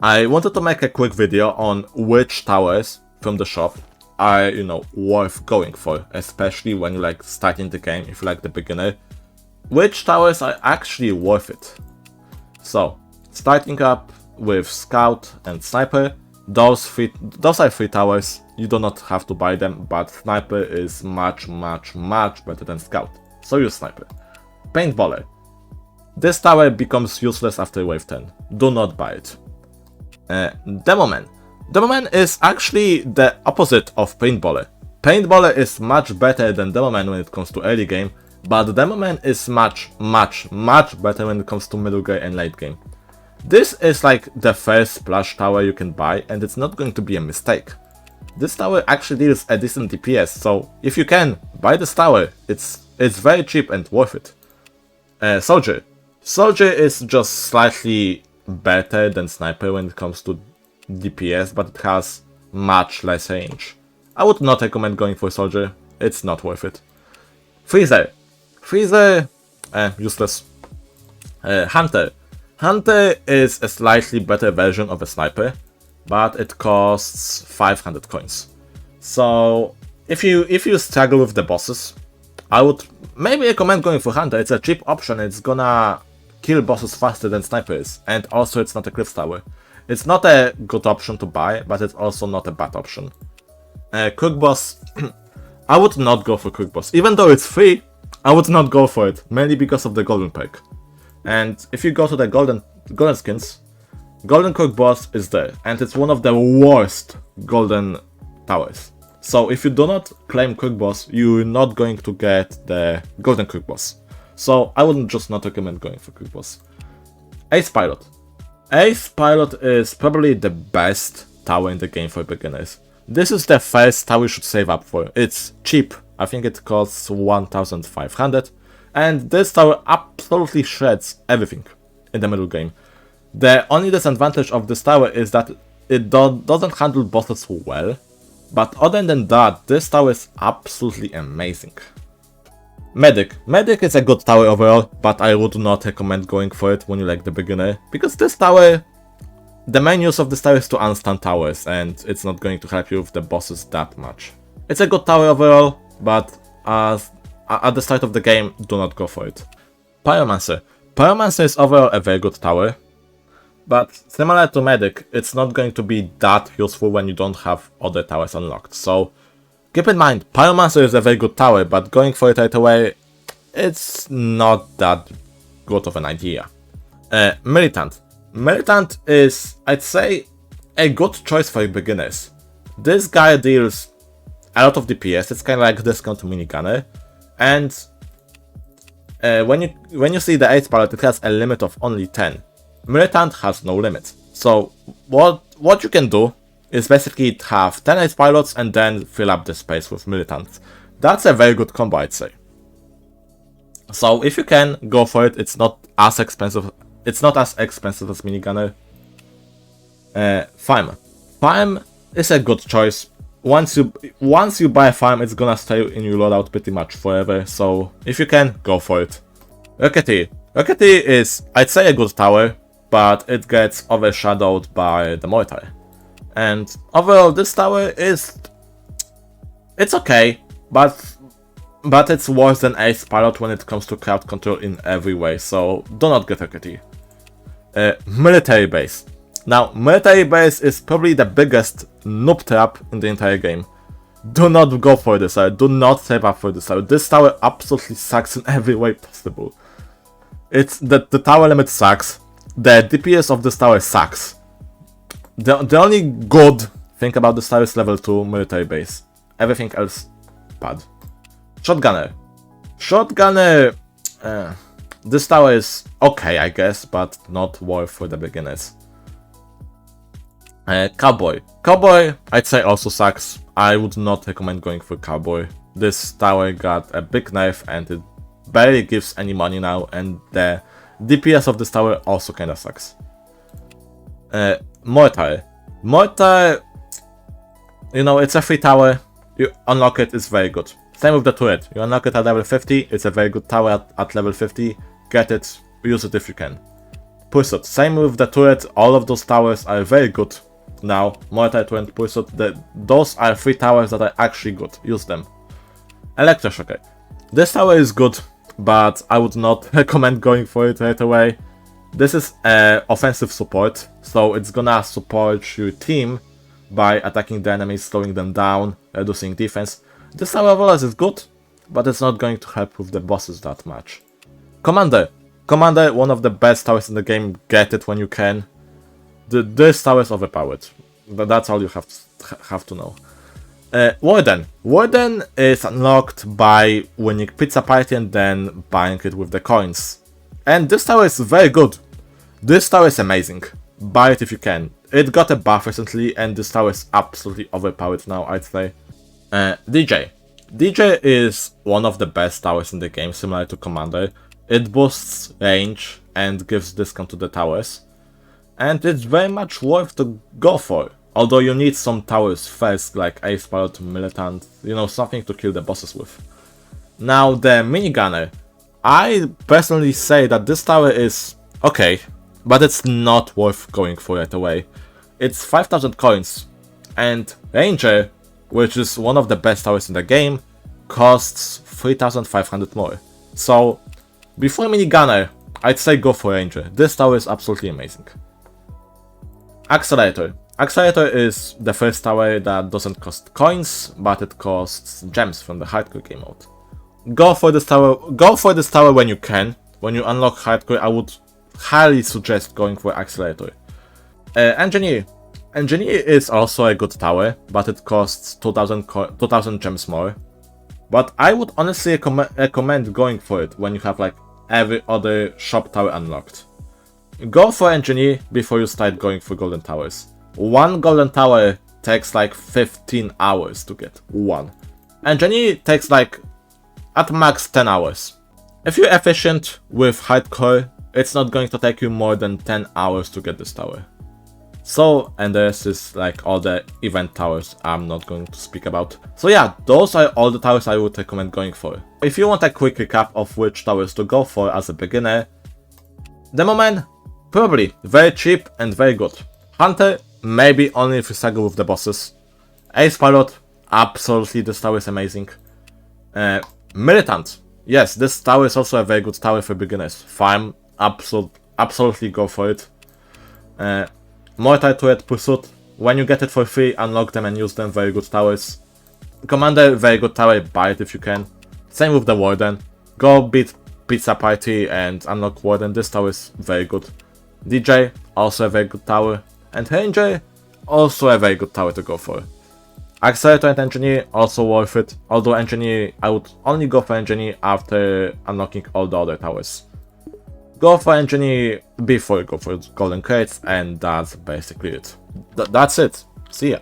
I wanted to make a quick video on which towers from the shop are, worth going for, especially when you like starting the game, if you like the beginner. Which towers are actually worth it? So, starting up with Scout and Sniper, those are free towers, you do not have to buy them, but Sniper is much better than Scout, so use Sniper. Paintballer. This tower becomes useless after wave 10, do not buy it. Demoman. Demoman is actually the opposite of Paintballer. Paintballer is much better than Demoman when it comes to early game, but Demoman is much better when it comes to middle game and late game. This is like the first splash tower you can buy, and it's not going to be a mistake. This tower actually deals a decent DPS, so if you can, buy this tower, it's very cheap and worth it. Soldier. Soldier is just slightly better than Sniper when it comes to DPS, but it has much less range. I would not recommend going for Soldier, it's not worth it. Freezer. Freezer, useless. Hunter. Hunter is a slightly better version of a Sniper, but it costs 500 coins. So if you struggle with the bosses, I would maybe recommend going for Hunter. It's a cheap option, it's gonna kill bosses faster than Sniper is, and also it's not a cliff tower. It's not a good option to buy, but it's also not a bad option. Quick boss, I would not go for quick boss. Even though it's free, I would not go for it, mainly because of the golden perk. And if you go to the golden skins, golden quick boss is there, and it's one of the worst golden towers. So if you do not claim quick boss, you're not going to get the golden quick boss. So I wouldn't just not recommend going for quick boss. Ace Pilot. Ace Pilot is probably the best tower in the game for beginners. This is the first tower you should save up for. It's cheap. I think it costs 1,500. And this tower absolutely shreds everything in the middle game. The only disadvantage of this tower is that it doesn't handle bosses well. But other than that, this tower is absolutely amazing. Medic. Medic is a good tower overall, but I would not recommend going for it when you like the beginner. Because this tower, the main use of this tower is to unstun towers, and it's not going to help you with the bosses that much. It's a good tower overall, but at the start of the game, do not go for it. Pyromancer. Pyromancer is overall a very good tower, but similar to Medic, it's not going to be that useful when you don't have other towers unlocked. So keep in mind, Pyromancer is a very good tower, but going for it right away, it's not that good of an idea. Militant. Militant is, I'd say, a good choice for beginners. This guy deals a lot of DPS, it's kind of like discount minigunner. And when you see the Ace Pilot, it has a limit of only 10. Militant has no limit. So what you can do is basically have 10 Ace Pilots and then fill up the space with Militants. That's a very good combo, I'd say. So if you can, go for it. It's not as expensive. It's not as expensive as Minigunner. Farm. Farm is a good choice. Once you buy a farm, it's gonna stay in your loadout pretty much forever, so if you can, go for it. Rocketeer. Rocketeer is, I'd say, a good tower, but it gets overshadowed by the Mortar. And overall, this tower is... it's okay, but it's worse than Ace Pilot when it comes to crowd control in every way, so do not get Rocketeer. Military Base. Now, Military Base is probably the biggest noob trap in the entire game. Do not go for this tower, do not save up for this tower. This tower absolutely sucks in every way possible. It's the tower limit sucks, the DPS of this tower sucks. The only good thing about this tower is level 2 Military Base. Everything else, bad. Shotgunner. Shotgunner, this tower is okay, I guess, but not worth for the beginners. Cowboy. Cowboy, I'd say, also sucks. I would not recommend going for Cowboy. This tower got a big nerf and it barely gives any money now, and the DPS of this tower also kinda sucks. Mortar. Mortar, it's a free tower. You unlock it, it's very good. Same with the turret. You unlock it at level 50, it's a very good tower at level 50. Get it, use it if you can. Pursuit. Same with the turret, all of those towers are very good now. Multi-turret Pursuit, those are 3 towers that are actually good. Use them. Electroshock. This tower is good, but I would not recommend going for it right away. This is offensive support, so it's gonna support your team by attacking the enemies, slowing them down, reducing defense. This tower of is good, but it's not going to help with the bosses that much. Commander. Commander, one of the best towers in the game, get it when you can. This tower is overpowered. That's all you have to know. Warden. Warden is unlocked by winning Pizza Party and then buying it with the coins. And this tower is very good. This tower is amazing. Buy it if you can. It got a buff recently and this tower is absolutely overpowered now, I'd say. DJ. DJ is one of the best towers in the game, similar to Commander. It boosts range and gives discount to the towers. And it's very much worth to go for. Although you need some towers first, like Ace Pilot, Militant, you know, something to kill the bosses with. Now the Minigunner. I personally say that this tower is okay, but it's not worth going for right away. It's 5,000 coins, and Ranger, which is one of the best towers in the game, costs 3,500 more. So, before Minigunner, I'd say go for Ranger. This tower is absolutely amazing. Accelerator. Accelerator is the first tower that doesn't cost coins, but it costs gems from the hardcore game mode. Go for this tower when you can. When you unlock hardcore, I would highly suggest going for Accelerator. Engineer. Engineer is also a good tower, but it costs 2,000 gems more. But I would honestly recommend going for it when you have like every other shop tower unlocked. Go for Engineer before you start going for golden towers. One golden tower takes like 15 hours to get one. Engineer takes like at max 10 hours. If you're efficient with hardcore, it's not going to take you more than 10 hours to get this tower. So, and this is like all the event towers I'm not going to speak about. So yeah, those are all the towers I would recommend going for. If you want a quick recap of which towers to go for as a beginner, Demoman, probably very cheap and very good. Hunter, maybe only if you struggle with the bosses. Ace Pilot, absolutely this tower is amazing. Militant, yes, this tower is also a very good tower for beginners. Farm, absolutely go for it. Multi-turret Pursuit, when you get it for free, unlock them and use them, very good towers. Commander, very good tower, buy it if you can. Same with the Warden. Go beat Pizza Party and unlock Warden, this tower is very good. DJ, also a very good tower. And Ranger, also a very good tower to go for. Accelerator and Engineer, also worth it. Although Engineer, I would only go for Engineer after unlocking all the other towers. Go for Engineer before you go for golden crates, and that's basically it. That's it. See ya.